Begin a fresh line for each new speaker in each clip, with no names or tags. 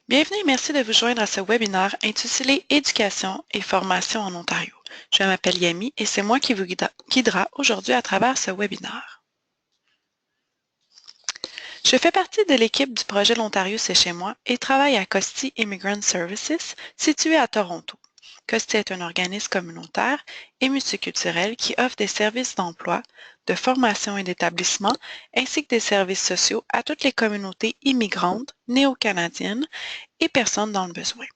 Bienvenue et merci de vous joindre à ce webinaire intitulé Éducation et formation en Ontario. Je m'appelle Yami et c'est moi qui vous guidera aujourd'hui à travers ce webinaire. Je fais partie de l'équipe du projet L'Ontario c'est chez moi et travaille à Costi Immigrant Services, situé à Toronto. Costi est un organisme communautaire et multiculturel qui offre des services d'emploi, de formation et d'établissement, ainsi que des services sociaux à toutes les communautés immigrantes, néo-canadiennes et personnes dans le besoin.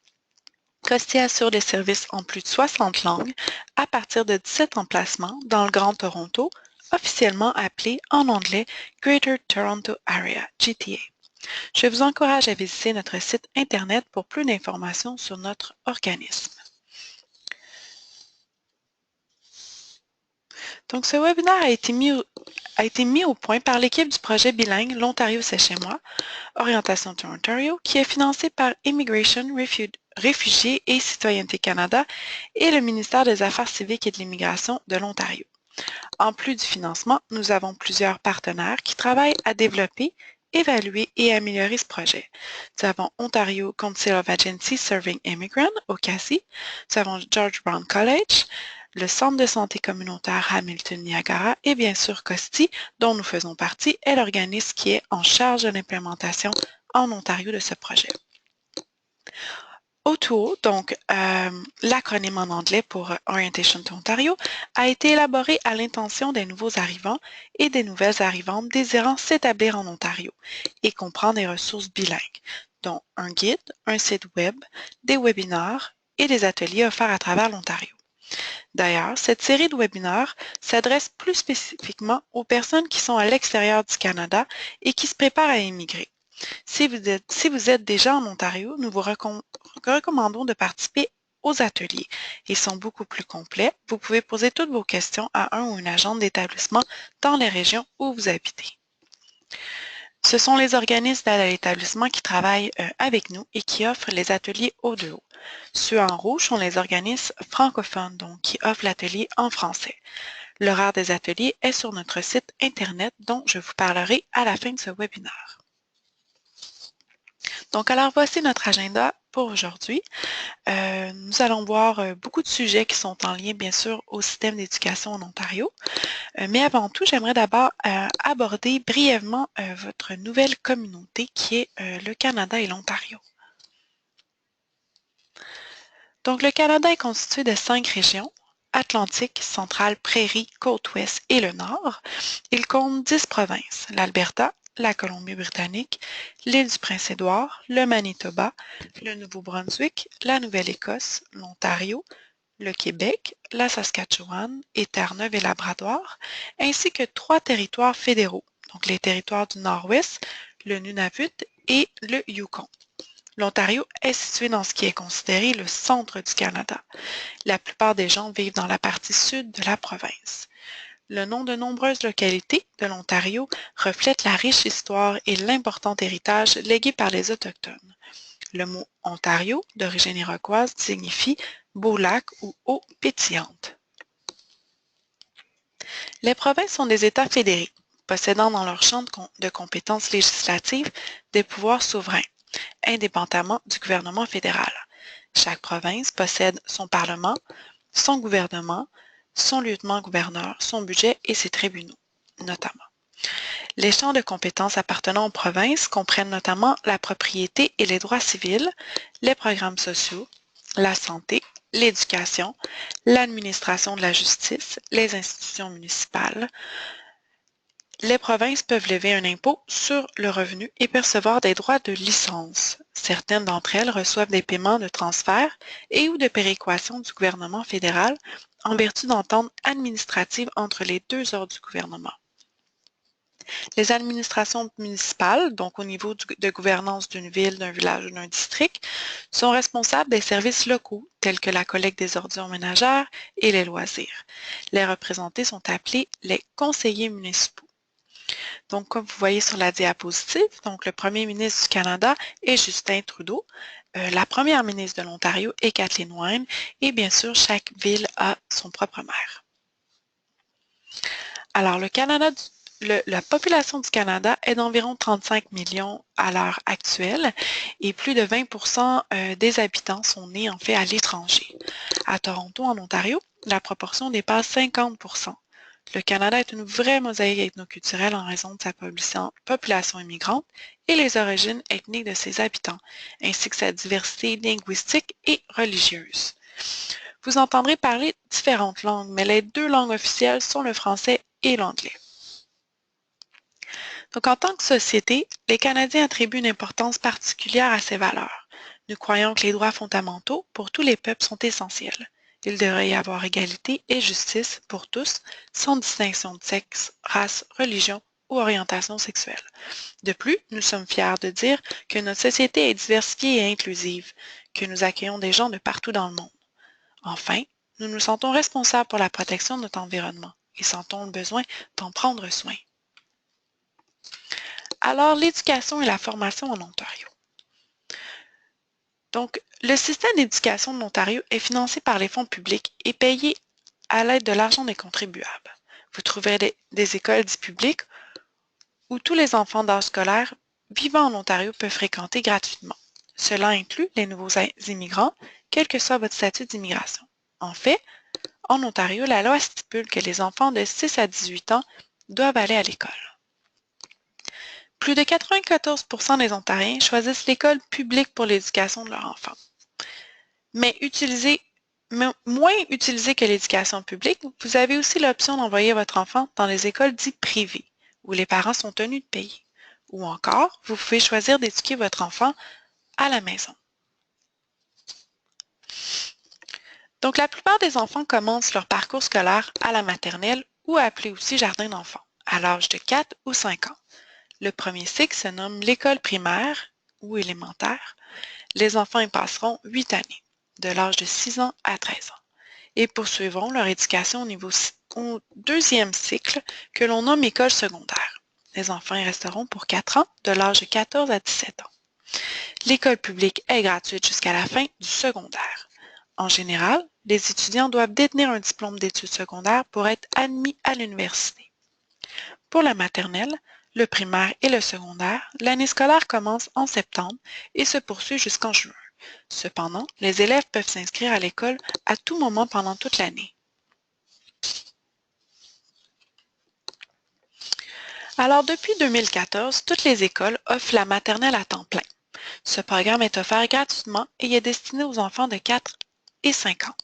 Costi assure des services en plus de 60 langues à partir de 17 emplacements dans le Grand Toronto, officiellement appelé en anglais Greater Toronto Area, GTA. Je vous encourage à visiter notre site Internet pour plus d'informations sur notre organisme. Donc, ce webinaire a été mis au point par l'équipe du projet bilingue L'Ontario c'est chez moi, Orientation to Ontario, qui est financé par Immigration, Réfugiés et Citoyenneté Canada et le ministère des Affaires civiques et de l'Immigration de l'Ontario. En plus du financement, nous avons plusieurs partenaires qui travaillent à développer, évaluer et améliorer ce projet. Nous avons Ontario Council of Agencies Serving Immigrants, OCASI, nous avons George Brown College, le Centre de santé communautaire Hamilton-Niagara et bien sûr Costi, dont nous faisons partie, est l'organisme qui est en charge de l'implémentation en Ontario de ce projet. OTO, donc l'acronyme en anglais pour Orientation to Ontario, a été élaboré à l'intention des nouveaux arrivants et des nouvelles arrivantes désirant s'établir en Ontario et comprend des ressources bilingues, dont un guide, un site web, des webinaires et des ateliers offerts à travers l'Ontario. D'ailleurs, cette série de webinaires s'adresse plus spécifiquement aux personnes qui sont à l'extérieur du Canada et qui se préparent à émigrer. Si vous êtes déjà en Ontario, nous vous recommandons de participer aux ateliers. Ils sont beaucoup plus complets. Vous pouvez poser toutes vos questions à un ou une agente d'établissement dans les régions où vous habitez. Ce sont les organismes d'aide à l'établissement qui travaillent avec nous et qui offrent les ateliers O2O. Ceux en rouge sont les organismes francophones, donc qui offrent l'atelier en français. L'horaire des ateliers est sur notre site Internet dont je vous parlerai à la fin de ce webinaire. Donc, alors voici notre agenda pour aujourd'hui. Nous allons voir beaucoup de sujets qui sont en lien, bien sûr, au système d'éducation en Ontario. Mais avant tout, j'aimerais d'abord aborder brièvement votre nouvelle communauté qui est le Canada et l'Ontario. Donc, le Canada est constitué de 5 régions: Atlantique, Centrale, Prairie, Côte-Ouest et le Nord. Il compte 10 provinces: l'Alberta, la Colombie-Britannique, l'île du Prince-Édouard, le Manitoba, le Nouveau-Brunswick, la Nouvelle-Écosse, l'Ontario, le Québec, la Saskatchewan et Terre-Neuve et Labrador, ainsi que 3 territoires fédéraux, donc les territoires du Nord-Ouest, le Nunavut et le Yukon. L'Ontario est situé dans ce qui est considéré le centre du Canada. La plupart des gens vivent dans la partie sud de la province. Le nom de nombreuses localités de l'Ontario reflète la riche histoire et l'important héritage légué par les Autochtones. Le mot Ontario, d'origine iroquoise, signifie beau lac ou eau pétillante. Les provinces sont des États fédérés, possédant dans leur champ de compétences législatives des pouvoirs souverains, indépendamment du gouvernement fédéral. Chaque province possède son parlement, son gouvernement, son lieutenant-gouverneur, son budget et ses tribunaux, notamment. Les champs de compétences appartenant aux provinces comprennent notamment la propriété et les droits civils, les programmes sociaux, la santé, l'éducation, l'administration de la justice, les institutions municipales. Les provinces peuvent lever un impôt sur le revenu et percevoir des droits de licence. Certaines d'entre elles reçoivent des paiements de transfert et ou de péréquation du gouvernement fédéral en vertu d'ententes administratives entre les deux ordres du gouvernement. Les administrations municipales, donc au niveau de gouvernance d'une ville, d'un village ou d'un district, sont responsables des services locaux tels que la collecte des ordures ménagères et les loisirs. Les représentés sont appelés les conseillers municipaux. Donc, comme vous voyez sur la diapositive, donc le premier ministre du Canada est Justin Trudeau, la première ministre de l'Ontario est Kathleen Wynne, et bien sûr, chaque ville a son propre maire. Alors, le Canada La population du Canada est d'environ 35 millions à l'heure actuelle et plus de 20% des habitants sont nés en fait à l'étranger. À Toronto, en Ontario, la proportion dépasse 50%. Le Canada est une vraie mosaïque ethnoculturelle en raison de sa population immigrante et les origines ethniques de ses habitants, ainsi que sa diversité linguistique et religieuse. Vous entendrez parler différentes langues, mais les deux langues officielles sont le français et l'anglais. Donc, en tant que société, les Canadiens attribuent une importance particulière à ces valeurs. Nous croyons que les droits fondamentaux pour tous les peuples sont essentiels. Il devrait y avoir égalité et justice pour tous, sans distinction de sexe, race, religion ou orientation sexuelle. De plus, nous sommes fiers de dire que notre société est diversifiée et inclusive, que nous accueillons des gens de partout dans le monde. Enfin, nous nous sentons responsables pour la protection de notre environnement et sentons le besoin d'en prendre soin. Alors, l'éducation et la formation en Ontario. Donc, le système d'éducation de l'Ontario est financé par les fonds publics et payé à l'aide de l'argent des contribuables. Vous trouverez des écoles dites publiques où tous les enfants d'âge scolaire vivant en Ontario peuvent fréquenter gratuitement. Cela inclut les nouveaux immigrants, quel que soit votre statut d'immigration. En fait, en Ontario, la loi stipule que les enfants de 6 à 18 ans doivent aller à l'école. Plus de 94% des Ontariens choisissent l'école publique pour l'éducation de leurs enfants. Mais moins utilisée que l'éducation publique, vous avez aussi l'option d'envoyer votre enfant dans les écoles dites privées, où les parents sont tenus de payer. Ou encore, vous pouvez choisir d'éduquer votre enfant à la maison. Donc, la plupart des enfants commencent leur parcours scolaire à la maternelle ou appelée aussi jardin d'enfants, à l'âge de 4 ou 5 ans. Le premier cycle se nomme l'école primaire ou élémentaire. Les enfants y passeront 8 années, de l'âge de 6 ans à 13 ans, et poursuivront leur éducation au deuxième cycle que l'on nomme école secondaire. Les enfants y resteront pour 4 ans, de l'âge de 14 à 17 ans. L'école publique est gratuite jusqu'à la fin du secondaire. En général, les étudiants doivent détenir un diplôme d'études secondaires pour être admis à l'université. Pour la maternelle, le primaire et le secondaire, l'année scolaire commence en septembre et se poursuit jusqu'en juin. Cependant, les élèves peuvent s'inscrire à l'école à tout moment pendant toute l'année. Alors, depuis 2014, toutes les écoles offrent la maternelle à temps plein. Ce programme est offert gratuitement et est destiné aux enfants de 4 et 5 ans.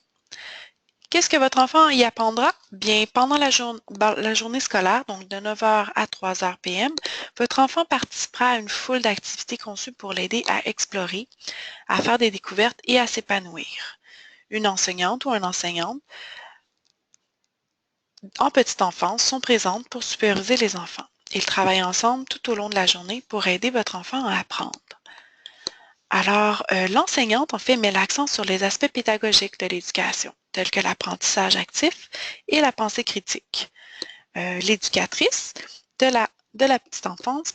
Qu'est-ce que votre enfant y apprendra? Bien, pendant la journée scolaire, donc de 9 h à 3 h p.m., votre enfant participera à une foule d'activités conçues pour l'aider à explorer, à faire des découvertes et à s'épanouir. Une enseignante ou un enseignant en petite enfance sont présentes pour superviser les enfants. Ils travaillent ensemble tout au long de la journée pour aider votre enfant à apprendre. Alors, l'enseignante, en fait, met l'accent sur les aspects pédagogiques de l'éducation, tels que l'apprentissage actif et la pensée critique. L'éducatrice de la petite enfance,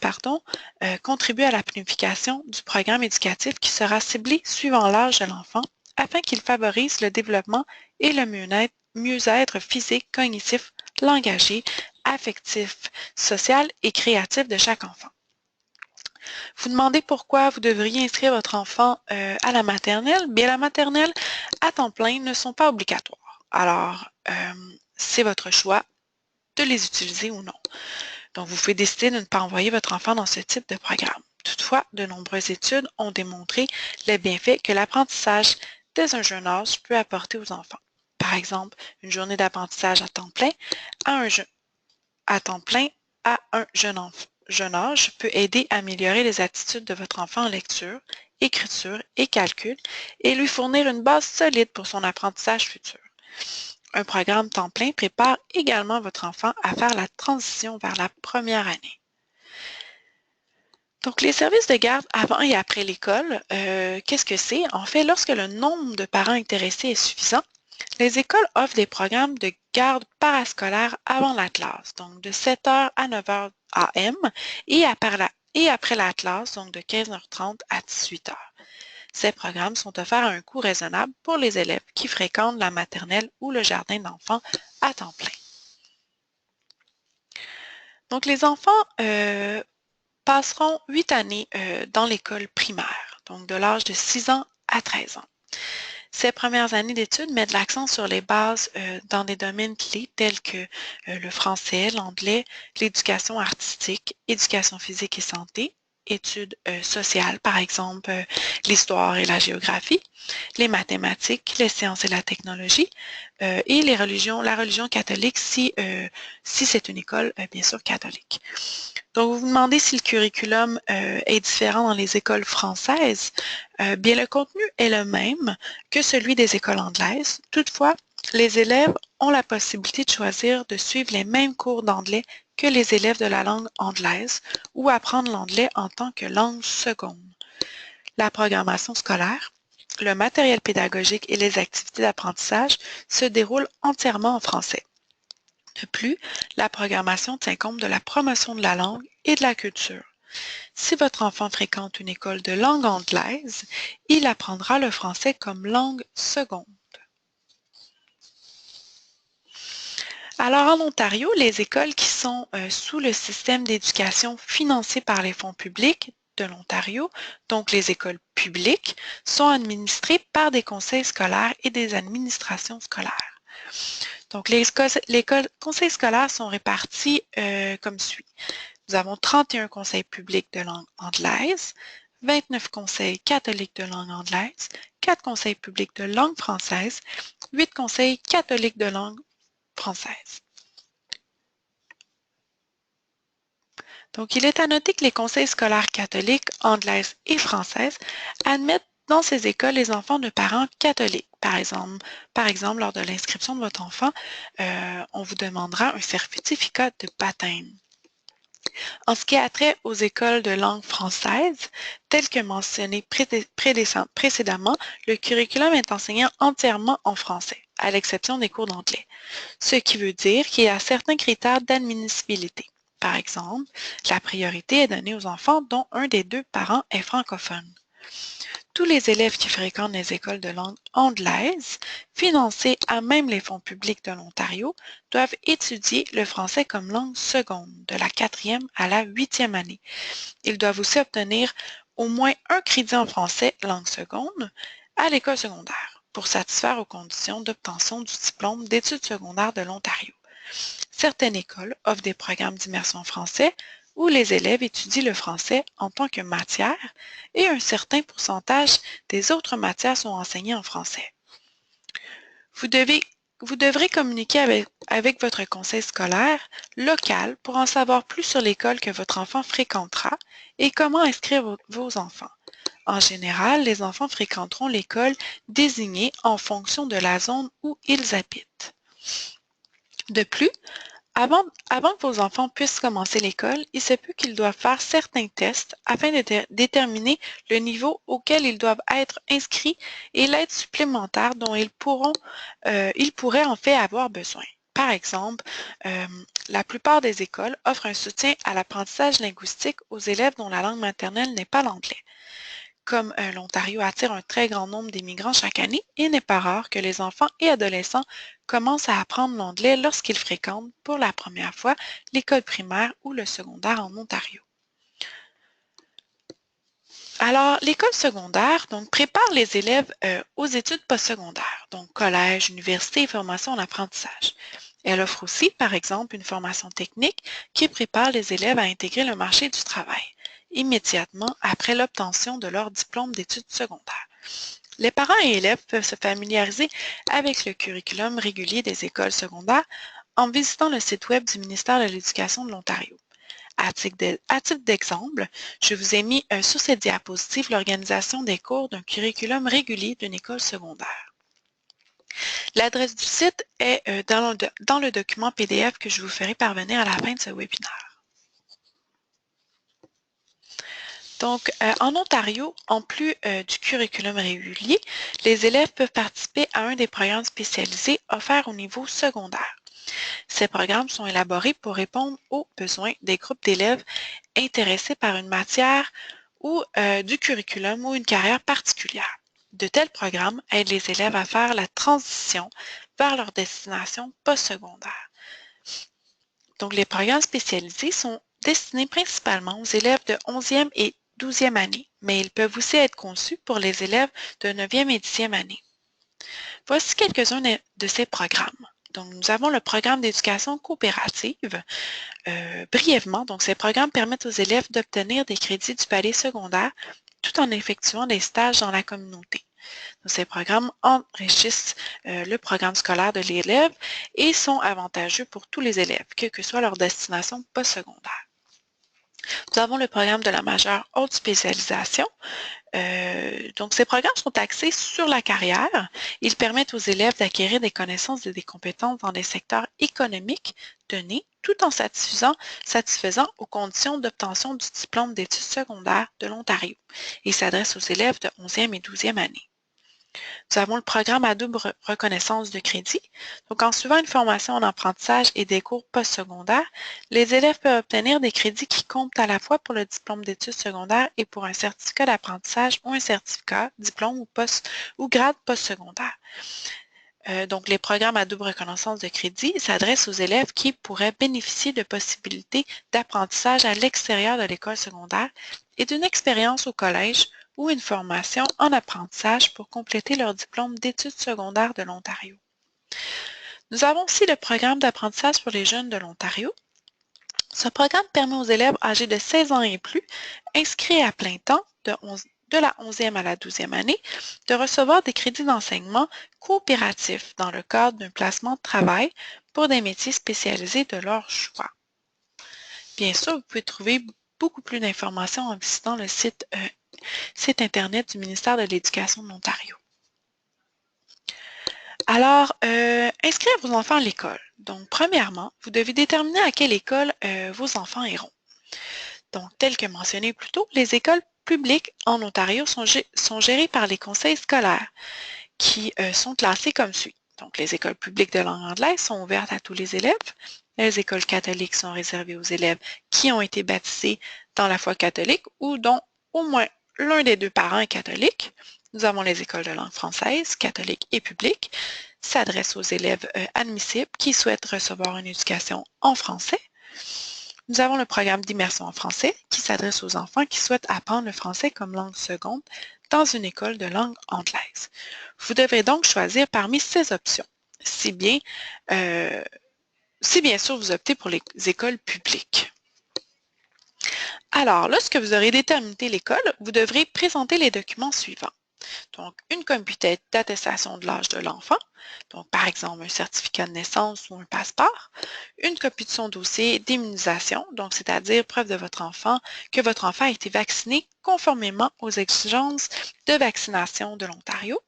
contribue à la planification du programme éducatif qui sera ciblé suivant l'âge de l'enfant afin qu'il favorise le développement et le mieux-être physique, cognitif, langagier, affectif, social et créatif de chaque enfant. Vous demandez pourquoi vous devriez inscrire votre enfant à la maternelle. Bien, la maternelle à temps plein ne sont pas obligatoires. Alors, c'est votre choix de les utiliser ou non. Donc, vous pouvez décider de ne pas envoyer votre enfant dans ce type de programme. Toutefois, de nombreuses études ont démontré les bienfaits que l'apprentissage dès un jeune âge peut apporter aux enfants. Par exemple, une journée d'apprentissage à temps plein à un jeune âge peut aider à améliorer les attitudes de votre enfant en lecture, écriture et calcul et lui fournir une base solide pour son apprentissage futur. Un programme temps plein prépare également votre enfant à faire la transition vers la première année. Donc, les services de garde avant et après l'école, qu'est-ce que c'est? En fait, lorsque le nombre de parents intéressés est suffisant, les écoles offrent des programmes de garde parascolaire avant la classe, donc de 7 h à 9 h AM, et après la classe, donc de 15h30 à 18 h. Ces programmes sont offerts à un coût raisonnable pour les élèves qui fréquentent la maternelle ou le jardin d'enfants à temps plein. Donc, les enfants passeront 8 années dans l'école primaire, donc de l'âge de 6 ans à 13 ans. Ces premières années d'études mettent l'accent sur les bases dans des domaines clés tels que le français, l'anglais, l'éducation artistique, éducation physique et santé, études sociales, par exemple l'histoire et la géographie, les mathématiques, les sciences et la technologie, et la religion catholique si c'est une école, bien sûr, catholique. Donc, vous vous demandez si le curriculum est différent dans les écoles françaises. Bien, le contenu est le même que celui des écoles anglaises. Toutefois, les élèves ont la possibilité de choisir de suivre les mêmes cours d'anglais que les élèves de la langue anglaise ou apprendre l'anglais en tant que langue seconde. La programmation scolaire, le matériel pédagogique et les activités d'apprentissage se déroulent entièrement en français. De plus, la programmation tient compte de la promotion de la langue et de la culture. Si votre enfant fréquente une école de langue anglaise, il apprendra le français comme langue seconde. Alors en Ontario, les écoles qui sont sous le système d'éducation financé par les fonds publics de l'Ontario, donc les écoles publiques, sont administrées par des conseils scolaires et des administrations scolaires. Donc les conseils scolaires sont répartis comme suit. Nous avons 31 conseils publics de langue anglaise, 29 conseils catholiques de langue anglaise, 4 conseils publics de langue française, 8 conseils catholiques de langue française. Donc, il est à noter que les conseils scolaires catholiques, anglaises et françaises admettent dans ces écoles les enfants de parents catholiques. Par exemple, lors de l'inscription de votre enfant, on vous demandera un certificat de baptême. En ce qui a trait aux écoles de langue française, tel que mentionné précédemment, le curriculum est enseigné entièrement en français, à l'exception des cours d'anglais, ce qui veut dire qu'il y a certains critères d'admissibilité. Par exemple, la priorité est donnée aux enfants dont un des deux parents est francophone. Tous les élèves qui fréquentent les écoles de langue anglaise, financées à même les fonds publics de l'Ontario, doivent étudier le français comme langue seconde de la 4e à la 8e année. Ils doivent aussi obtenir au moins un crédit en français langue seconde à l'école secondaire pour satisfaire aux conditions d'obtention du diplôme d'études secondaires de l'Ontario. Certaines écoles offrent des programmes d'immersion français où les élèves étudient le français en tant que matière et un certain pourcentage des autres matières sont enseignées en français. Vous devrez communiquer avec votre conseil scolaire local pour en savoir plus sur l'école que votre enfant fréquentera et comment inscrire vos enfants. En général, les enfants fréquenteront l'école désignée en fonction de la zone où ils habitent. De plus, avant que vos enfants puissent commencer l'école, il se peut qu'ils doivent faire certains tests afin de déterminer le niveau auquel ils doivent être inscrits et l'aide supplémentaire dont ils pourraient en fait avoir besoin. Par exemple, la plupart des écoles offrent un soutien à l'apprentissage linguistique aux élèves dont la langue maternelle n'est pas l'anglais. Comme l'Ontario attire un très grand nombre d'immigrants chaque année, il n'est pas rare que les enfants et adolescents commencent à apprendre l'anglais lorsqu'ils fréquentent pour la première fois l'école primaire ou le secondaire en Ontario. Alors, l'école secondaire prépare les élèves aux études postsecondaires, donc collège, université et formation en apprentissage. Elle offre aussi, par exemple, une formation technique qui prépare les élèves à intégrer le marché du travail immédiatement après l'obtention de leur diplôme d'études secondaires. Les parents et élèves peuvent se familiariser avec le curriculum régulier des écoles secondaires en visitant le site web du ministère de l'Éducation de l'Ontario. À titre d'exemple, je vous ai mis sur cette diapositive l'organisation des cours d'un curriculum régulier d'une école secondaire. L'adresse du site est dans le document PDF que je vous ferai parvenir à la fin de ce webinaire. Donc, en Ontario, en plus du curriculum régulier, les élèves peuvent participer à un des programmes spécialisés offerts au niveau secondaire. Ces programmes sont élaborés pour répondre aux besoins des groupes d'élèves intéressés par une matière ou du curriculum ou une carrière particulière. De tels programmes aident les élèves à faire la transition vers leur destination postsecondaire. Donc, les programmes spécialisés sont destinés principalement aux élèves de 11e et 12e année, mais ils peuvent aussi être conçus pour les élèves de 9e et 10e année. Voici quelques-uns de ces programmes. Donc, nous avons le programme d'éducation coopérative. Brièvement, donc, ces programmes permettent aux élèves d'obtenir des crédits du palier secondaire tout en effectuant des stages dans la communauté. Donc, ces programmes enrichissent le programme scolaire de l'élève et sont avantageux pour tous les élèves, quelle que soit leur destination postsecondaire. Nous avons le programme de la majeure haute spécialisation. Donc, ces programmes sont axés sur la carrière. Ils permettent aux élèves d'acquérir des connaissances et des compétences dans des secteurs économiques donnés, tout en satisfaisant aux conditions d'obtention du diplôme d'études secondaires de l'Ontario. Ils s'adressent aux élèves de 11e et 12e année. Nous avons le programme à double reconnaissance de crédit. Donc, en suivant une formation en apprentissage et des cours postsecondaires, les élèves peuvent obtenir des crédits qui comptent à la fois pour le diplôme d'études secondaires et pour un certificat d'apprentissage ou un certificat, diplôme ou grade postsecondaire. Donc, les programmes à double reconnaissance de crédit s'adressent aux élèves qui pourraient bénéficier de possibilités d'apprentissage à l'extérieur de l'école secondaire et d'une expérience au collège ou une formation en apprentissage pour compléter leur diplôme d'études secondaires de l'Ontario. Nous avons aussi le programme d'apprentissage pour les jeunes de l'Ontario. Ce programme permet aux élèves âgés de 16 ans et plus, inscrits à plein temps de la 11e à la 12e année, de recevoir des crédits d'enseignement coopératifs dans le cadre d'un placement de travail pour des métiers spécialisés de leur choix. Bien sûr, vous pouvez trouver beaucoup plus d'informations en visitant le site Internet du ministère de l'Éducation de l'Ontario. Alors, inscrire vos enfants à l'école. Donc, premièrement, vous devez déterminer à quelle école vos enfants iront. Donc, tel que mentionné plus tôt, les écoles publiques en Ontario sont gérées par les conseils scolaires qui sont classés comme suit. Donc, les écoles publiques de langue anglaise sont ouvertes à tous les élèves. Les écoles catholiques sont réservées aux élèves qui ont été baptisés dans la foi catholique ou dont au moins l'un des deux parents est catholique. Nous avons les écoles de langue française, catholiques et publiques, s'adressent aux élèves admissibles qui souhaitent recevoir une éducation en français. Nous avons le programme d'immersion en français qui s'adresse aux enfants qui souhaitent apprendre le français comme langue seconde dans une école de langue anglaise. Vous devrez donc choisir parmi ces options, si bien sûr vous optez pour les écoles publiques. Alors, lorsque vous aurez déterminé l'école, vous devrez présenter les documents suivants. Donc, une copie d'attestation de l'âge de l'enfant, donc par exemple un certificat de naissance ou un passeport, une copie de son dossier d'immunisation, donc c'est-à-dire preuve de que votre enfant a été vacciné conformément aux exigences de vaccination de l'Ontario,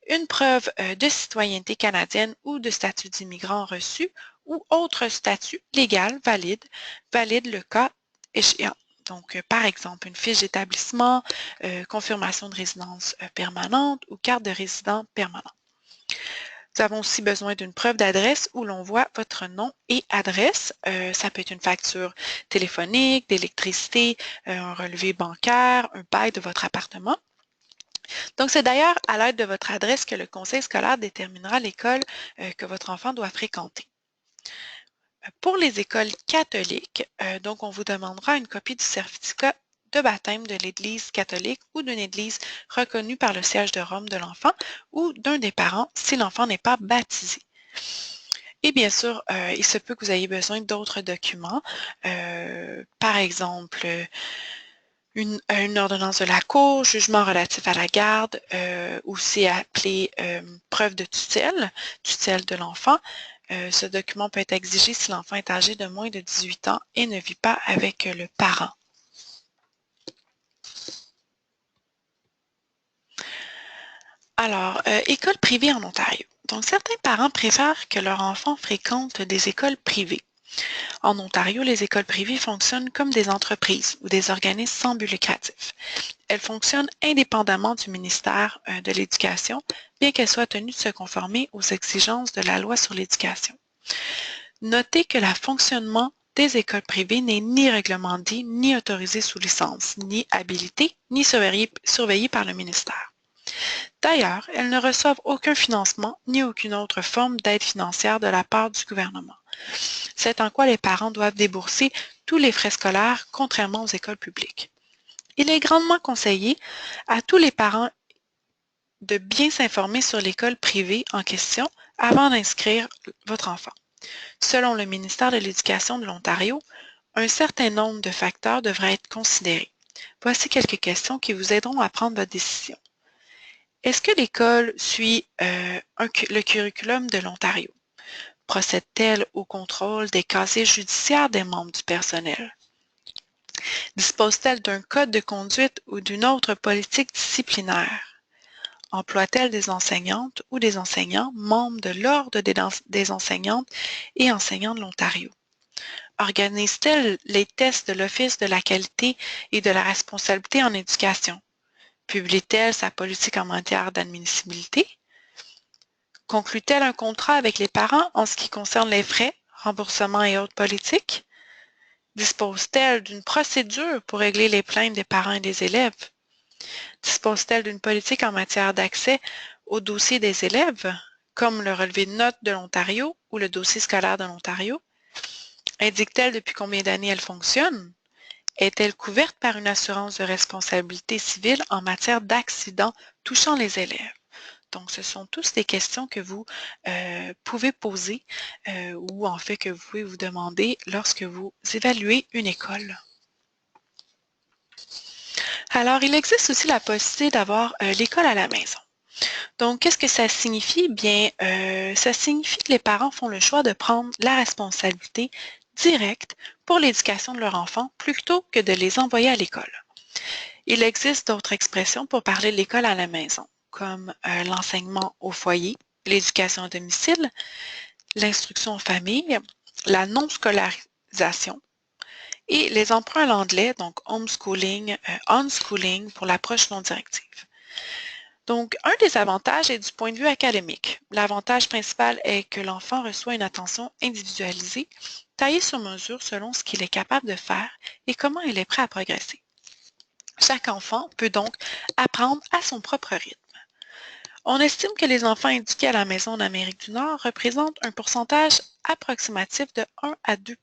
une preuve de citoyenneté canadienne ou de statut d'immigrant reçu ou autre statut légal valide le cas échéant. Donc, par exemple, une fiche d'établissement, confirmation de résidence permanente ou carte de résident permanent. Nous avons aussi besoin d'une preuve d'adresse où l'on voit votre nom et adresse. Ça peut être une facture téléphonique, d'électricité, un relevé bancaire, un bail de votre appartement. Donc, c'est d'ailleurs à l'aide de votre adresse que le conseil scolaire déterminera l'école que votre enfant doit fréquenter. Pour les écoles catholiques, donc on vous demandera une copie du certificat de baptême de l'Église catholique ou d'une Église reconnue par le siège de Rome de l'enfant ou d'un des parents si l'enfant n'est pas baptisé. Et bien sûr, il se peut que vous ayez besoin d'autres documents, par exemple une ordonnance de la Cour, jugement relatif à la garde, aussi appelé preuve de tutelle de l'enfant. Ce document peut être exigé si l'enfant est âgé de moins de 18 ans et ne vit pas avec le parent. Alors, école privée en Ontario. Donc, certains parents préfèrent que leur enfant fréquente des écoles privées. En Ontario, les écoles privées fonctionnent comme des entreprises ou des organismes sans but lucratif. Elles fonctionnent indépendamment du ministère de l'Éducation, bien qu'elles soient tenues de se conformer aux exigences de la loi sur l'éducation. Notez que le fonctionnement des écoles privées n'est ni réglementé, ni autorisé sous licence, ni habilité, ni surveillé par le ministère. D'ailleurs, elles ne reçoivent aucun financement ni aucune autre forme d'aide financière de la part du gouvernement. C'est en quoi les parents doivent débourser tous les frais scolaires, contrairement aux écoles publiques. Il est grandement conseillé à tous les parents de bien s'informer sur l'école privée en question avant d'inscrire votre enfant. Selon le ministère de l'Éducation de l'Ontario, un certain nombre de facteurs devraient être considérés. Voici quelques questions qui vous aideront à prendre votre décision. Est-ce que l'école suit le curriculum de l'Ontario? Procède-t-elle au contrôle des casiers judiciaires des membres du personnel? Dispose-t-elle d'un code de conduite ou d'une autre politique disciplinaire? Emploie-t-elle des enseignantes ou des enseignants membres de l'Ordre des enseignantes et enseignants de l'Ontario? Organise-t-elle les tests de l'Office de la qualité et de la responsabilité en éducation? Publie-t-elle sa politique en matière d'admissibilité? Conclut-elle un contrat avec les parents en ce qui concerne les frais, remboursements et autres politiques? Dispose-t-elle d'une procédure pour régler les plaintes des parents et des élèves? Dispose-t-elle d'une politique en matière d'accès au dossier des élèves, comme le relevé de notes de l'Ontario ou le dossier scolaire de l'Ontario? Indique-t-elle depuis combien d'années elle fonctionne? Est-elle couverte par une assurance de responsabilité civile en matière d'accidents touchant les élèves? Donc, ce sont tous des questions que vous pouvez poser ou en fait que vous pouvez vous demander lorsque vous évaluez une école. Alors, il existe aussi la possibilité d'avoir l'école à la maison. Donc, qu'est-ce que ça signifie? Bien, ça signifie que les parents font le choix de prendre la responsabilité directe pour l'éducation de leur enfant plutôt que de les envoyer à l'école. Il existe d'autres expressions pour parler de l'école à la maison, comme l'enseignement au foyer, l'éducation à domicile, l'instruction en famille, la non-scolarisation et les emprunts à l'anglais, donc homeschooling, unschooling pour l'approche non directive. Donc, un des avantages est du point de vue académique. L'avantage principal est que l'enfant reçoit une attention individualisée, taillée sur mesure selon ce qu'il est capable de faire et comment il est prêt à progresser. Chaque enfant peut donc apprendre à son propre rythme. On estime que les enfants éduqués à la maison en Amérique du Nord représentent un pourcentage approximatif de 1 à 2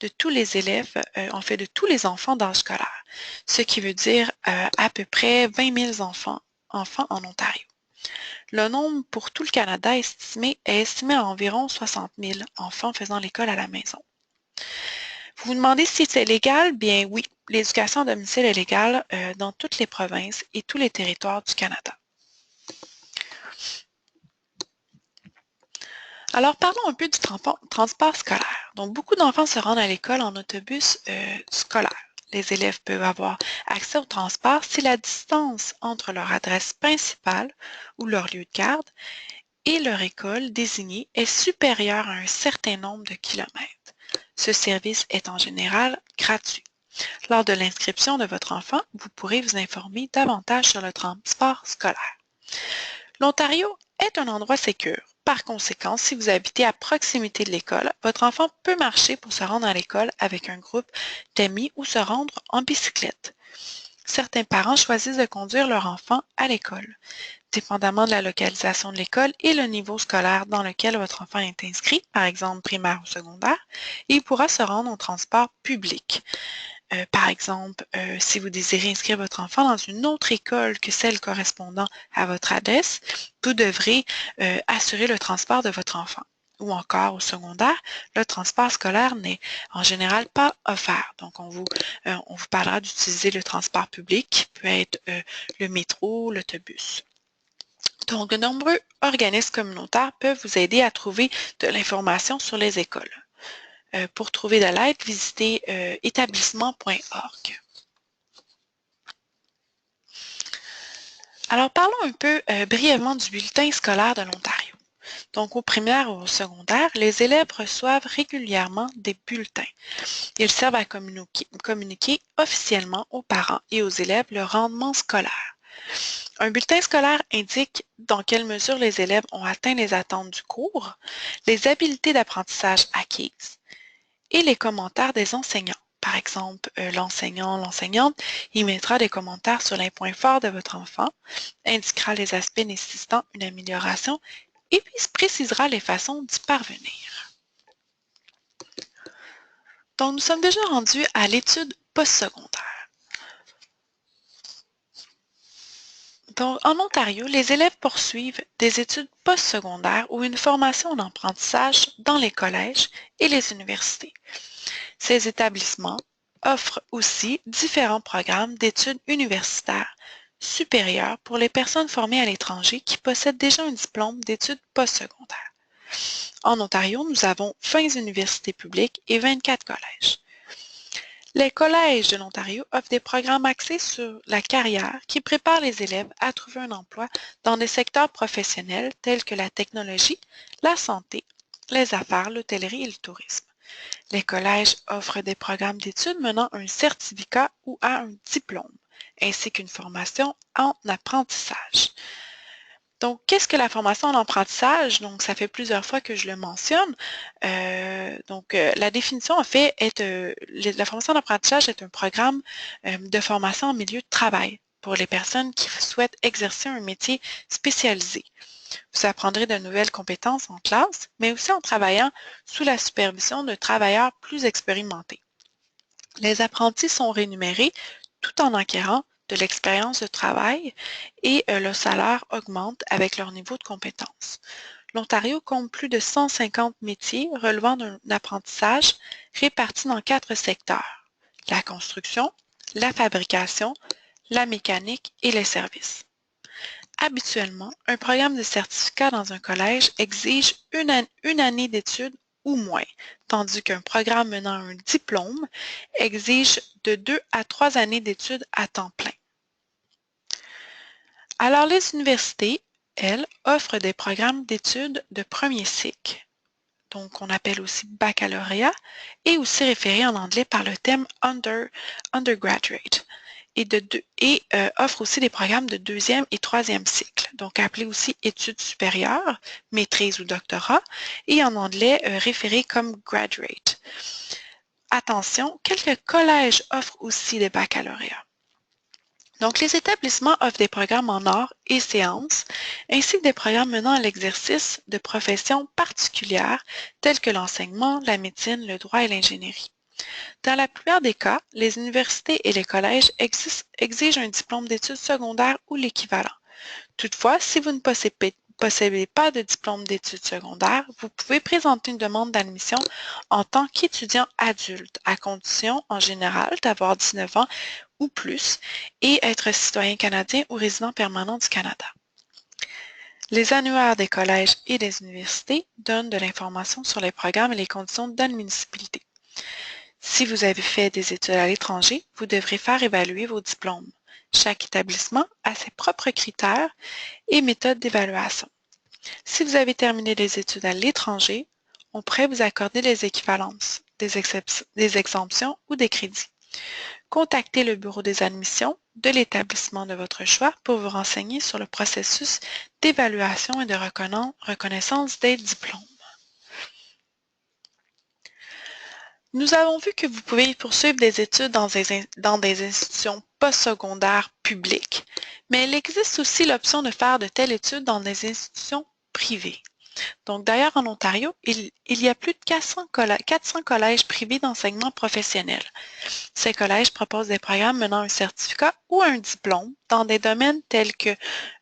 de tous les élèves, en fait de tous les enfants d'âge scolaire, ce qui veut dire à peu près 20 000 enfants en Ontario. Le nombre pour tout le Canada est estimé à environ 60 000 enfants faisant l'école à la maison. Vous vous demandez si c'est légal? Bien oui, l'éducation à domicile est légale dans toutes les provinces et tous les territoires du Canada. Alors, parlons un peu du transport scolaire. Donc, beaucoup d'enfants se rendent à l'école en autobus scolaire. Les élèves peuvent avoir accès au transport si la distance entre leur adresse principale ou leur lieu de garde et leur école désignée est supérieure à un certain nombre de kilomètres. Ce service est en général gratuit. Lors de l'inscription de votre enfant, vous pourrez vous informer davantage sur le transport scolaire. L'Ontario est un endroit sécure. Par conséquent, si vous habitez à proximité de l'école, votre enfant peut marcher pour se rendre à l'école avec un groupe d'amis ou se rendre en bicyclette. Certains parents choisissent de conduire leur enfant à l'école. Dépendamment de la localisation de l'école et le niveau scolaire dans lequel votre enfant est inscrit, par exemple primaire ou secondaire, il pourra se rendre en transport public. Par exemple, si vous désirez inscrire votre enfant dans une autre école que celle correspondant à votre adresse, vous devrez assurer le transport de votre enfant. Ou encore au secondaire, le transport scolaire n'est en général pas offert. Donc, on vous parlera d'utiliser le transport public, qui peut être le métro, l'autobus. Donc, de nombreux organismes communautaires peuvent vous aider à trouver de l'information sur les écoles. Pour trouver de l'aide, visitez établissement.org. Alors, parlons un peu brièvement du bulletin scolaire de l'Ontario. Donc, au primaire ou au secondaire, les élèves reçoivent régulièrement des bulletins. Ils servent à communiquer officiellement aux parents et aux élèves le rendement scolaire. Un bulletin scolaire indique dans quelle mesure les élèves ont atteint les attentes du cours, les habiletés d'apprentissage acquises, et les commentaires des enseignants. Par exemple, l'enseignante, y mettra des commentaires sur les points forts de votre enfant, indiquera les aspects nécessitant une amélioration et puis précisera les façons d'y parvenir. Donc, nous sommes déjà rendus à l'étude postsecondaire. Donc, en Ontario, les élèves poursuivent des études postsecondaires ou une formation en apprentissage dans les collèges et les universités. Ces établissements offrent aussi différents programmes d'études universitaires supérieures pour les personnes formées à l'étranger qui possèdent déjà un diplôme d'études postsecondaires. En Ontario, nous avons 20 universités publiques et 24 collèges. Les collèges de l'Ontario offrent des programmes axés sur la carrière qui préparent les élèves à trouver un emploi dans des secteurs professionnels tels que la technologie, la santé, les affaires, l'hôtellerie et le tourisme. Les collèges offrent des programmes d'études menant à un certificat ou à un diplôme, ainsi qu'une formation en apprentissage. Donc, qu'est-ce que la formation en apprentissage? Donc, ça fait plusieurs fois que je le mentionne. La définition, en fait, la formation en apprentissage est un programme de formation en milieu de travail pour les personnes qui souhaitent exercer un métier spécialisé. Vous apprendrez de nouvelles compétences en classe, mais aussi en travaillant sous la supervision de travailleurs plus expérimentés. Les apprentis sont rémunérés tout en acquérant de l'expérience de travail et le salaire augmente avec leur niveau de compétence. L'Ontario compte plus de 150 métiers relevant d'un apprentissage répartis dans 4 secteurs: la construction, la fabrication, la mécanique et les services. Habituellement, un programme de certificat dans un collège exige une année d'études ou moins, tandis qu'un programme menant à un diplôme exige de 2 à 3 années d'études à temps plein. Alors, les universités, elles, offrent des programmes d'études de premier cycle, donc on appelle aussi baccalauréat, et aussi référé en anglais par le thème undergraduate, et offre aussi des programmes de deuxième et troisième cycle, donc appelés aussi études supérieures, maîtrise ou doctorat, et en anglais référé comme graduate. Attention, quelques collèges offrent aussi des baccalauréats. Donc, les établissements offrent des programmes en arts et sciences, ainsi que des programmes menant à l'exercice de professions particulières telles que l'enseignement, la médecine, le droit et l'ingénierie. Dans la plupart des cas, les universités et les collèges exigent un diplôme d'études secondaires ou l'équivalent. Toutefois, si vous ne possédez pas de diplôme d'études secondaires, vous pouvez présenter une demande d'admission en tant qu'étudiant adulte, à condition, en général, d'avoir 19 ans ou plus et être citoyen canadien ou résident permanent du Canada. Les annuaires des collèges et des universités donnent de l'information sur les programmes et les conditions d'admissibilité. Si vous avez fait des études à l'étranger, vous devrez faire évaluer vos diplômes. Chaque établissement a ses propres critères et méthodes d'évaluation. Si vous avez terminé des études à l'étranger, on pourrait vous accorder des équivalences, des exemptions ou des crédits. Contactez le bureau des admissions de l'établissement de votre choix pour vous renseigner sur le processus d'évaluation et de reconnaissance des diplômes. Nous avons vu que vous pouvez poursuivre des études dans des institutions postsecondaires publiques, mais il existe aussi l'option de faire de telles études dans des institutions privées. Donc, d'ailleurs, en Ontario, il y a plus de 400 collèges privés d'enseignement professionnel. Ces collèges proposent des programmes menant à un certificat ou à un diplôme dans des domaines tels que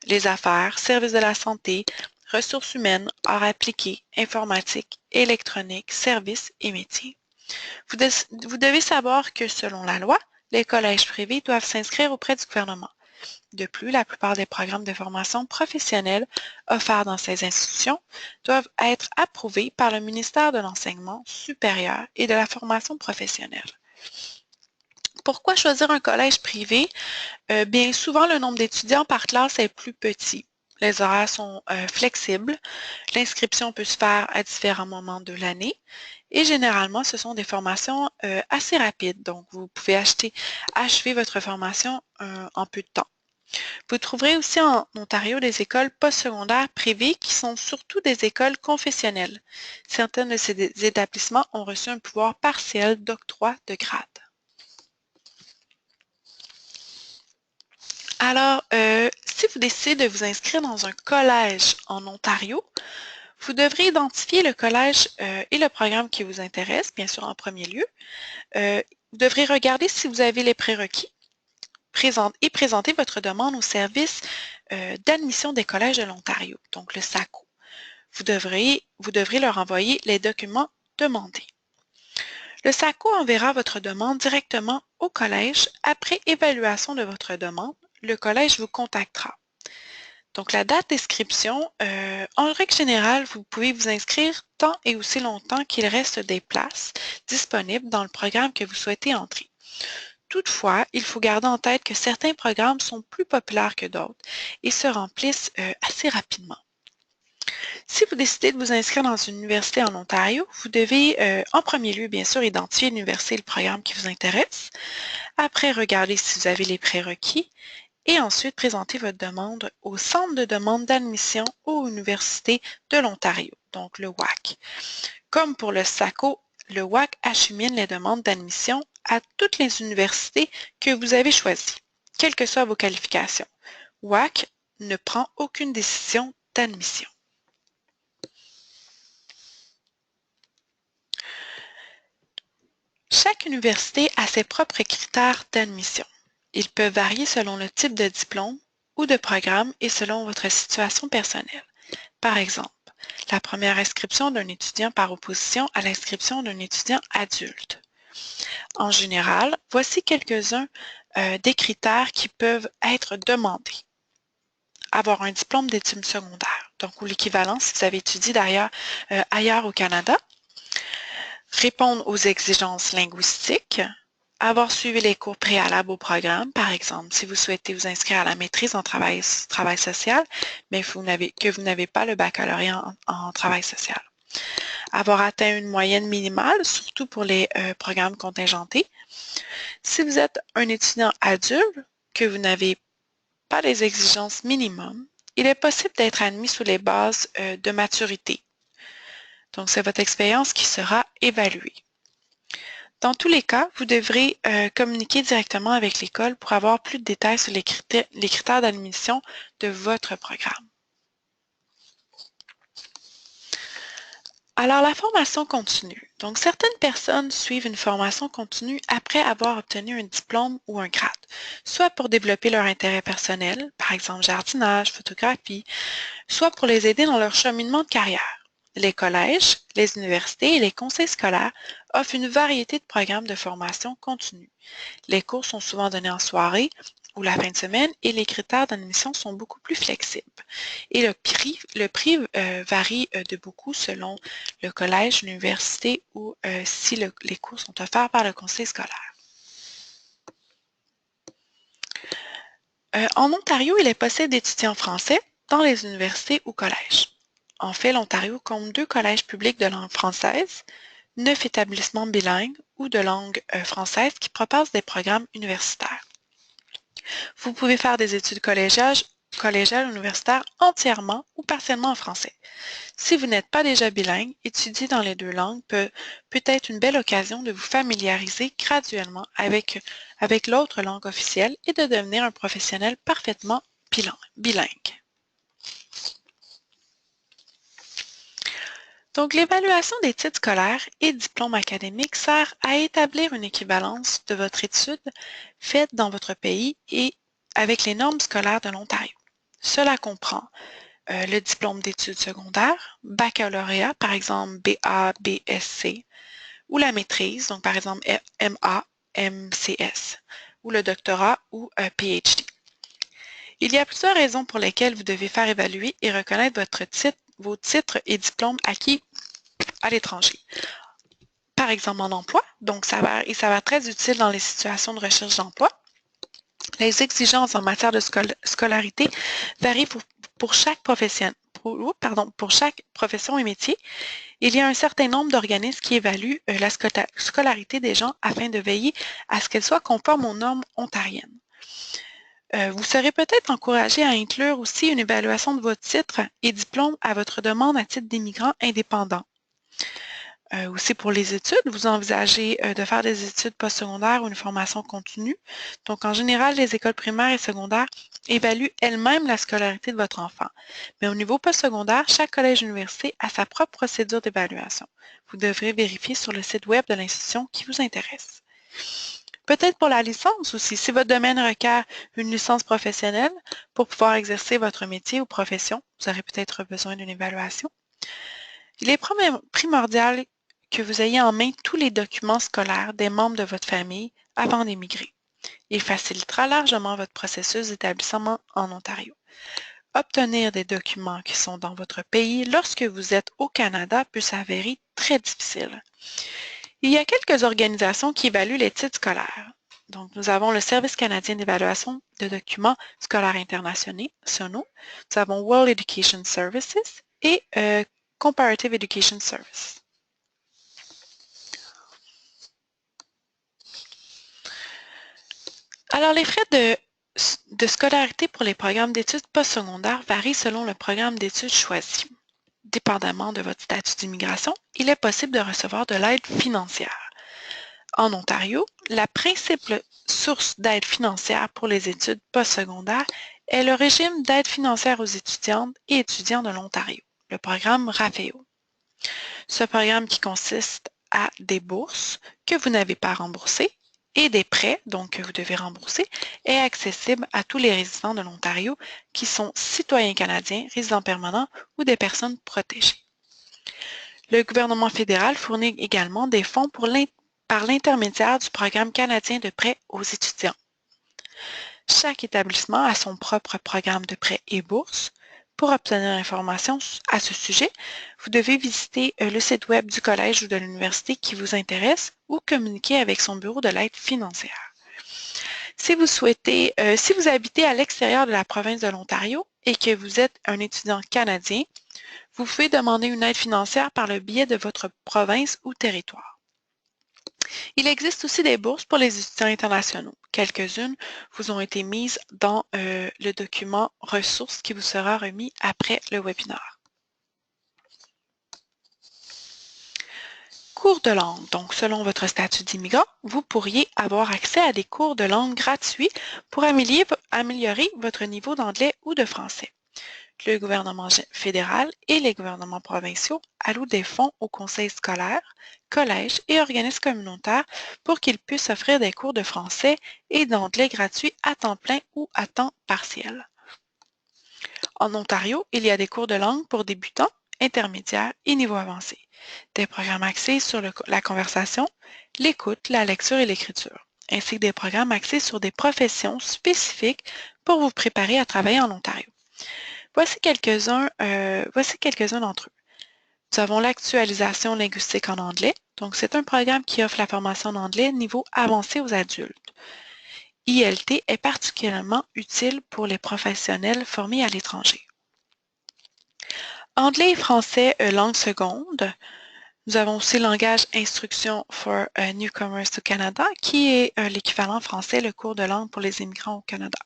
les affaires, services de la santé, ressources humaines, arts appliqués, informatique, électronique, services et métiers. Vous devez savoir que selon la loi, les collèges privés doivent s'inscrire auprès du gouvernement. De plus, la plupart des programmes de formation professionnelle offerts dans ces institutions doivent être approuvés par le ministère de l'Enseignement supérieur et de la formation professionnelle. Pourquoi choisir un collège privé? Bien souvent, le nombre d'étudiants par classe est plus petit. Les horaires sont flexibles. L'inscription peut se faire à différents moments de l'année. Et généralement, ce sont des formations assez rapides. Donc, vous pouvez achever votre formation en peu de temps. Vous trouverez aussi en Ontario des écoles postsecondaires privées qui sont surtout des écoles confessionnelles. Certains de ces établissements ont reçu un pouvoir partiel d'octroi de grade. Alors, si vous décidez de vous inscrire dans un collège en Ontario, Vous devrez identifier le collège et le programme qui vous intéresse, bien sûr en premier lieu. Vous devrez regarder si vous avez les prérequis et présenter votre demande au service d'admission des collèges de l'Ontario, donc le SACO. Vous devrez leur envoyer les documents demandés. Le SACO enverra votre demande directement au collège. Après évaluation de votre demande, le collège vous contactera. Donc, la date d'inscription, en règle générale, vous pouvez vous inscrire tant et aussi longtemps qu'il reste des places disponibles dans le programme que vous souhaitez entrer. Toutefois, il faut garder en tête que certains programmes sont plus populaires que d'autres et se remplissent assez rapidement. Si vous décidez de vous inscrire dans une université en Ontario, vous devez, en premier lieu, bien sûr, identifier l'université et le programme qui vous intéresse. Après, regarder si vous avez les prérequis et ensuite présenter votre demande au Centre de demande d'admission aux universités de l'Ontario, donc le WAC. Comme pour le SACO, le WAC achemine les demandes d'admission à toutes les universités que vous avez choisies, quelles que soient vos qualifications. WAC ne prend aucune décision d'admission. Chaque université a ses propres critères d'admission. Ils peuvent varier selon le type de diplôme ou de programme et selon votre situation personnelle. Par exemple, la première inscription d'un étudiant par opposition à l'inscription d'un étudiant adulte. En général, voici quelques-uns des critères qui peuvent être demandés. Avoir un diplôme d'études secondaires, donc ou l'équivalent si vous avez étudié d'ailleurs ailleurs au Canada. Répondre aux exigences linguistiques. Avoir suivi les cours préalables au programme, par exemple, si vous souhaitez vous inscrire à la maîtrise en travail social, mais que vous n'avez pas le baccalauréat en travail social. Avoir atteint une moyenne minimale, surtout pour les programmes contingentés. Si vous êtes un étudiant adulte, que vous n'avez pas les exigences minimum, il est possible d'être admis sous les bases de maturité. Donc, c'est votre expérience qui sera évaluée. Dans tous les cas, vous devrez communiquer directement avec l'école pour avoir plus de détails sur les critères d'admission de votre programme. Alors, la formation continue. Donc, certaines personnes suivent une formation continue après avoir obtenu un diplôme ou un grade, soit pour développer leur intérêt personnel, par exemple jardinage, photographie, soit pour les aider dans leur cheminement de carrière. Les collèges, les universités et les conseils scolaires offrent une variété de programmes de formation continue. Les cours sont souvent donnés en soirée ou la fin de semaine et les critères d'admission sont beaucoup plus flexibles. Et le prix varie de beaucoup selon le collège, l'université ou si les cours sont offerts par le conseil scolaire. En Ontario, il est possible d'étudier en français dans les universités ou collèges. En fait, l'Ontario compte 2 collèges publics de langue française, 9 établissements bilingues ou de langue française qui proposent des programmes universitaires. Vous pouvez faire des études collégiales universitaires entièrement ou partiellement en français. Si vous n'êtes pas déjà bilingue, étudier dans les 2 langues peut être une belle occasion de vous familiariser graduellement avec l'autre langue officielle et de devenir un professionnel parfaitement bilingue. Donc, l'évaluation des titres scolaires et diplômes académiques sert à établir une équivalence de votre étude faite dans votre pays et avec les normes scolaires de l'Ontario. Cela comprend le diplôme d'études secondaires, baccalauréat, par exemple BA, BSc, ou la maîtrise, donc par exemple MA, MCS, ou le doctorat ou PhD. Il y a plusieurs raisons pour lesquelles vous devez faire évaluer et reconnaître vos titres et diplômes acquis à l'étranger. Par exemple, en emploi, donc ça va très utile dans les situations de recherche d'emploi. Les exigences en matière de scolarité varient pour chaque profession et métier. Il y a un certain nombre d'organismes qui évaluent la scolarité des gens afin de veiller à ce qu'elle soit conforme aux normes ontariennes. Vous serez peut-être encouragé à inclure aussi une évaluation de vos titres et diplômes à votre demande à titre d'immigrant indépendant. Aussi pour les études, vous envisagez de faire des études postsecondaires ou une formation continue. Donc, en général, les écoles primaires et secondaires évaluent elles-mêmes la scolarité de votre enfant. Mais au niveau postsecondaire, chaque collège et université a sa propre procédure d'évaluation. Vous devrez vérifier sur le site web de l'institution qui vous intéresse. Peut-être pour la licence aussi, si votre domaine requiert une licence professionnelle pour pouvoir exercer votre métier ou profession, vous aurez peut-être besoin d'une évaluation. Il est primordial que vous ayez en main tous les documents scolaires des membres de votre famille avant d'émigrer. Il facilitera largement votre processus d'établissement en Ontario. Obtenir des documents qui sont dans votre pays lorsque vous êtes au Canada peut s'avérer très difficile. Il y a quelques organisations qui évaluent les titres scolaires. Donc, nous avons le Service canadien d'évaluation de documents scolaires internationaux, SONO. Nous avons World Education Services et Comparative Education Service. Alors, les frais de scolarité pour les programmes d'études postsecondaires varient selon le programme d'études choisi. Dépendamment de votre statut d'immigration, il est possible de recevoir de l'aide financière. En Ontario, la principale source d'aide financière pour les études postsecondaires est le régime d'aide financière aux étudiantes et étudiants de l'Ontario, le programme RAFEO. Ce programme qui consiste à des bourses que vous n'avez pas remboursées et des prêts, donc que vous devez rembourser, est accessible à tous les résidents de l'Ontario qui sont citoyens canadiens, résidents permanents ou des personnes protégées. Le gouvernement fédéral fournit également des fonds par l'intermédiaire du Programme canadien de prêts aux étudiants. Chaque établissement a son propre programme de prêts et bourses. Pour obtenir l'information à ce sujet, vous devez visiter le site web du collège ou de l'université qui vous intéresse ou communiquer avec son bureau de l'aide financière. Si vous habitez à l'extérieur de la province de l'Ontario et que vous êtes un étudiant canadien, vous pouvez demander une aide financière par le biais de votre province ou territoire. Il existe aussi des bourses pour les étudiants internationaux. Quelques-unes vous ont été mises dans le document ressources qui vous sera remis après le webinaire. Cours de langue. Donc, selon votre statut d'immigrant, vous pourriez avoir accès à des cours de langue gratuits pour améliorer votre niveau d'anglais ou de français. Le gouvernement fédéral et les gouvernements provinciaux allouent des fonds aux conseils scolaires, collèges et organismes communautaires pour qu'ils puissent offrir des cours de français et d'anglais gratuits à temps plein ou à temps partiel. En Ontario, il y a des cours de langue pour débutants, intermédiaires et niveau avancé. Des programmes axés sur la conversation, l'écoute, la lecture et l'écriture, ainsi que des programmes axés sur des professions spécifiques pour vous préparer à travailler en Ontario. Voici quelques-uns d'entre eux. Nous avons l'actualisation linguistique en anglais. Donc, c'est un programme qui offre la formation en anglais niveau avancé aux adultes. ILT est particulièrement utile pour les professionnels formés à l'étranger. Anglais et français, langue seconde. Nous avons aussi langage instruction for newcomers to Canada, qui est l'équivalent français, le cours de langue pour les immigrants au Canada.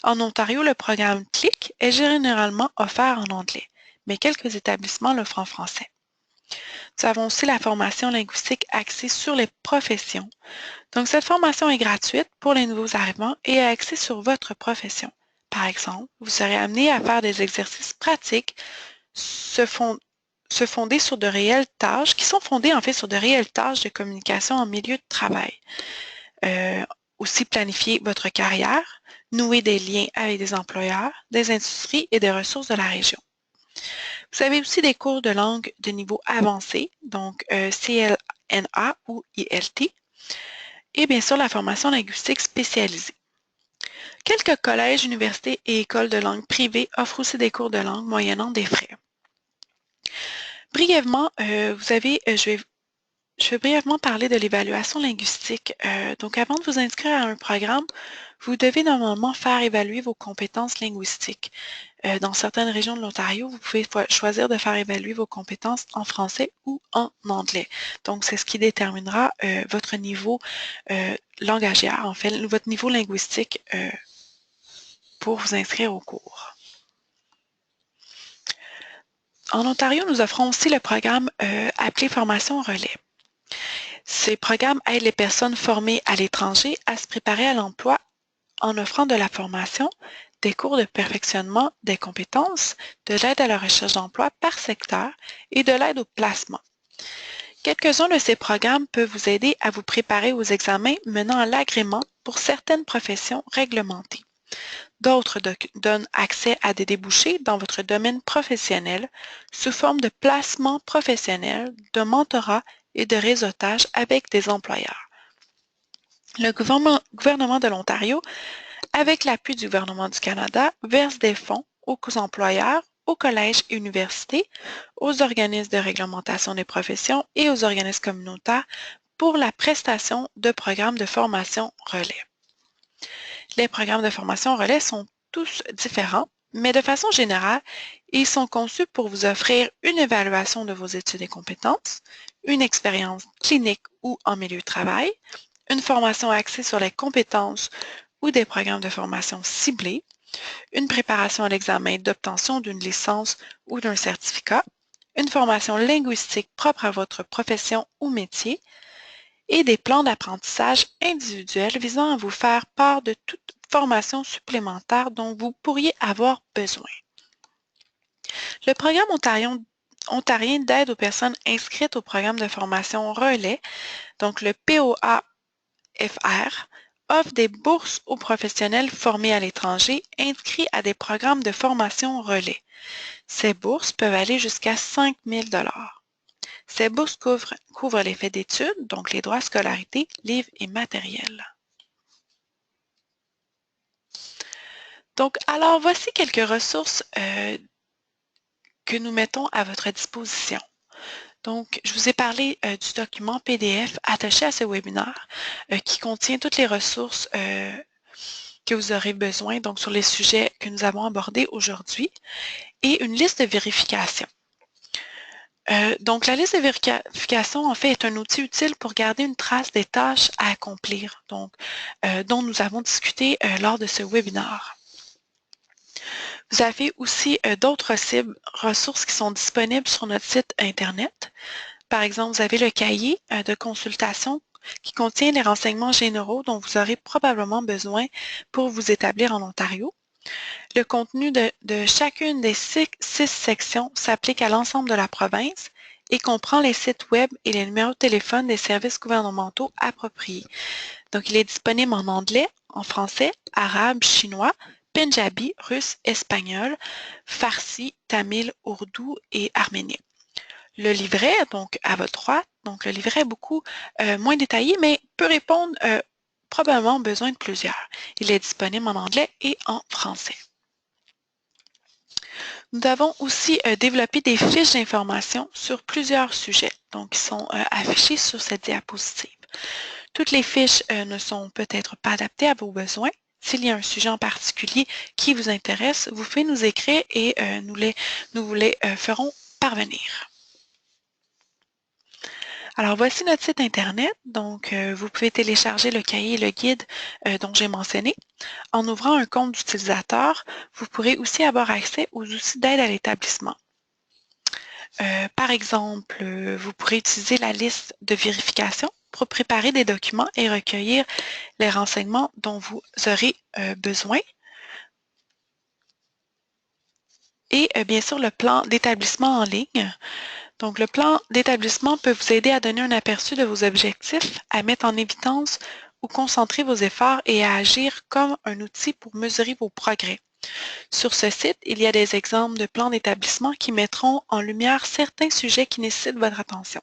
En Ontario, le programme CLIC est généralement offert en anglais, mais quelques établissements l'offrent en français. Nous avons aussi la formation linguistique axée sur les professions. Donc, cette formation est gratuite pour les nouveaux arrivants et est axée sur votre profession. Par exemple, vous serez amené à faire des exercices pratiques fondés sur de réelles tâches, qui sont fondées en fait sur de réelles tâches de communication en milieu de travail. Aussi planifier votre carrière, nouer des liens avec des employeurs, des industries et des ressources de la région. Vous avez aussi des cours de langue de niveau avancé, donc CLNA ou ILT, et bien sûr la formation linguistique spécialisée. Quelques collèges, universités et écoles de langue privées offrent aussi des cours de langue moyennant des frais. Brièvement, je vais brièvement parler de l'évaluation linguistique. Donc, avant de vous inscrire à un programme, vous devez normalement faire évaluer vos compétences linguistiques. Dans certaines régions de l'Ontario, vous pouvez choisir de faire évaluer vos compétences en français ou en anglais. Donc, c'est ce qui déterminera votre niveau langagière, en fait, votre niveau linguistique pour vous inscrire au cours. En Ontario, nous offrons aussi le programme appelé Formation Relais. Ces programmes aident les personnes formées à l'étranger à se préparer à l'emploi en offrant de la formation, des cours de perfectionnement des compétences, de l'aide à la recherche d'emploi par secteur et de l'aide au placement. Quelques-uns de ces programmes peuvent vous aider à vous préparer aux examens menant à l'agrément pour certaines professions réglementées. D'autres donnent accès à des débouchés dans votre domaine professionnel sous forme de placement professionnel, de mentorat et de réseautage avec des employeurs. Le gouvernement de l'Ontario, avec l'appui du gouvernement du Canada, verse des fonds aux employeurs, aux collèges et universités, aux organismes de réglementation des professions et aux organismes communautaires pour la prestation de programmes de formation relais. Les programmes de formation relais sont tous différents, mais de façon générale, ils sont conçus pour vous offrir une évaluation de vos études et compétences, une expérience clinique ou en milieu de travail, une formation axée sur les compétences ou des programmes de formation ciblés, une préparation à l'examen d'obtention d'une licence ou d'un certificat, une formation linguistique propre à votre profession ou métier, et des plans d'apprentissage individuels visant à vous faire part de toute formation supplémentaire dont vous pourriez avoir besoin. Le programme ontarien d'aide aux personnes inscrites au programme de formation Relais, donc le POAFR, offre des bourses aux professionnels formés à l'étranger inscrits à des programmes de formation Relais. Ces bourses peuvent aller jusqu'à 5 000 $. Ces bourses couvrent les frais d'études, donc les droits à scolarité, livres et matériel. Donc, alors, voici quelques ressources que nous mettons à votre disposition. Donc, je vous ai parlé du document PDF attaché à ce webinaire qui contient toutes les ressources que vous aurez besoin, donc sur les sujets que nous avons abordés aujourd'hui, et une liste de vérification. Donc, la liste de vérification, en fait, est un outil utile pour garder une trace des tâches à accomplir, donc, dont nous avons discuté lors de ce webinaire. Vous avez aussi d'autres ressources qui sont disponibles sur notre site Internet. Par exemple, vous avez le cahier de consultation qui contient les renseignements généraux dont vous aurez probablement besoin pour vous établir en Ontario. Le contenu de chacune des six sections s'applique à l'ensemble de la province et comprend les sites web et les numéros de téléphone des services gouvernementaux appropriés. Donc, il est disponible en anglais, en français, arabe, chinois, punjabi, russe, espagnol, farsi, tamil, ourdou et arménien. Le livret, donc à votre droite, donc le livret est beaucoup moins détaillé, mais peut répondre probablement aux besoins de plusieurs. Il est disponible en anglais et en français. Nous avons aussi développé des fiches d'information sur plusieurs sujets, donc qui sont affichées sur cette diapositive. Toutes les fiches ne sont peut-être pas adaptées à vos besoins. S'il y a un sujet en particulier qui vous intéresse, vous pouvez nous écrire et nous vous les ferons parvenir. Alors, voici notre site Internet. Donc, vous pouvez télécharger le cahier et le guide dont j'ai mentionné. En ouvrant un compte d'utilisateur, vous pourrez aussi avoir accès aux outils d'aide à l'établissement. Par exemple, vous pourrez utiliser la liste de vérification pour préparer des documents et recueillir les renseignements dont vous aurez besoin. Et bien sûr, le plan d'établissement en ligne. Donc, le plan d'établissement peut vous aider à donner un aperçu de vos objectifs, à mettre en évidence ou concentrer vos efforts et à agir comme un outil pour mesurer vos progrès. Sur ce site, il y a des exemples de plans d'établissement qui mettront en lumière certains sujets qui nécessitent votre attention.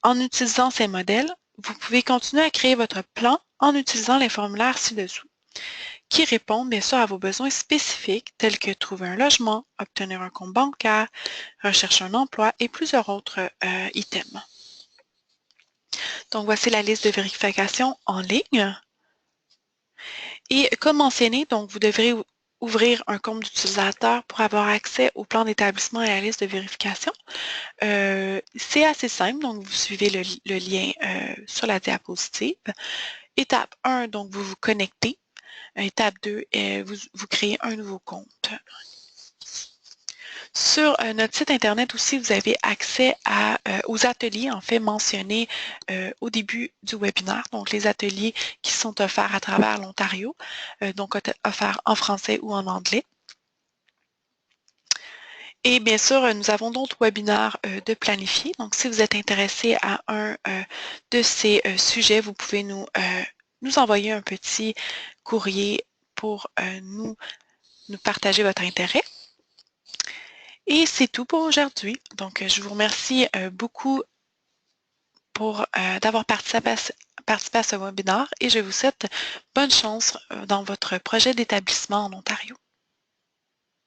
En utilisant ces modèles, vous pouvez continuer à créer votre plan en utilisant les formulaires ci-dessous, qui répondent bien sûr à vos besoins spécifiques tels que trouver un logement, obtenir un compte bancaire, rechercher un emploi et plusieurs autres items. Donc, voici la liste de vérification en ligne. Et comme mentionné, donc, vous devrez ouvrir un compte d'utilisateur pour avoir accès au plan d'établissement et à la liste de vérification. C'est assez simple, donc vous suivez le lien sur la diapositive. Étape 1, donc vous vous connectez. Étape 2, vous créez un nouveau compte. Sur notre site Internet aussi, vous avez accès aux ateliers, en fait, mentionnés au début du webinaire, donc les ateliers qui sont offerts à travers l'Ontario, donc offerts en français ou en anglais. Et bien sûr, nous avons d'autres webinaires de planifier. Donc, si vous êtes intéressé à un de ces sujets, vous pouvez nous envoyer un petit courrier pour nous partager votre intérêt. Et c'est tout pour aujourd'hui. Donc, je vous remercie beaucoup d'avoir participé à ce webinaire et je vous souhaite bonne chance dans votre projet d'établissement en Ontario.